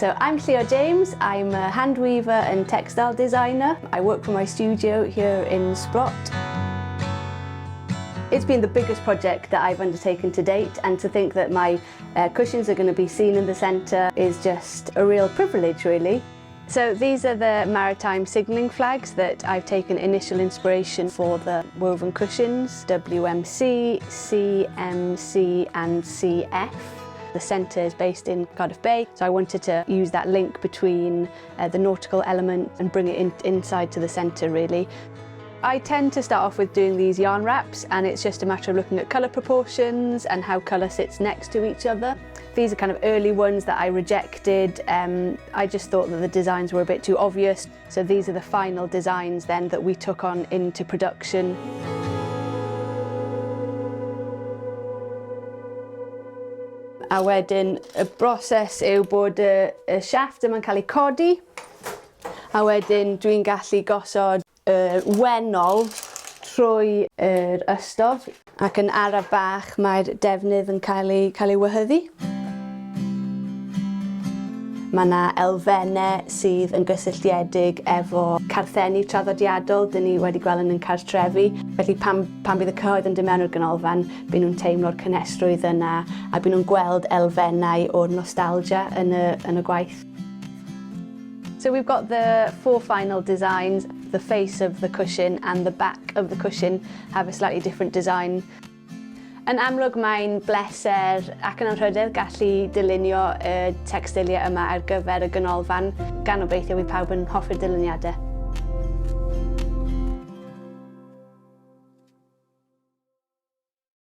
So I'm Llio James, I'm a hand weaver and textile designer. I work from my studio here in Sprott. It's been the biggest project that I've undertaken to date, and to think that my cushions are going to be seen in the centre is just a real privilege, really. So these are the maritime signalling flags that I've taken initial inspiration for the woven cushions: WMC, CMC and CF. The centre is based in Cardiff Bay, so I wanted to use that link between the nautical element and bring it inside to the centre, really. I tend to start off with doing these yarn wraps, and it's just a matter of looking at colour proportions and how colour sits next to each other. These are kind of early ones that I rejected. I just thought that the designs were a bit too obvious, so these are the final designs then that we took on into production. A wedyn, y broses yw bod y siafft yma'n cael ei codi, a wedyn dwi'n gallu gosod y wennol trwy yr ystod, ac yn araf bach mae'r defnydd yn cael ei wyhyddu. Mae yna elfennau sydd yn gysylltiedig efo carthenni traddodiadol, dyn ni wedi gweld yn cartrefi. Felly pan bydd y cyhoedd yn dod mewn i'r ganolfan, bydd nhw'n teimlo'r cynestrwydd yna, a bydd nhw'n gweld elfennau o'r nostalgia yn y gwaith. So we've got the 4 final designs. The face of the cushion and the back of the cushion have a slightly different design. Yn amlwg mae'n bleser ac yn anrhydedd gallu dylunio y textiliau yma ar gyfer y ganolfan, gan obeithio bydd pawb yn hoffi'r dyluniadau.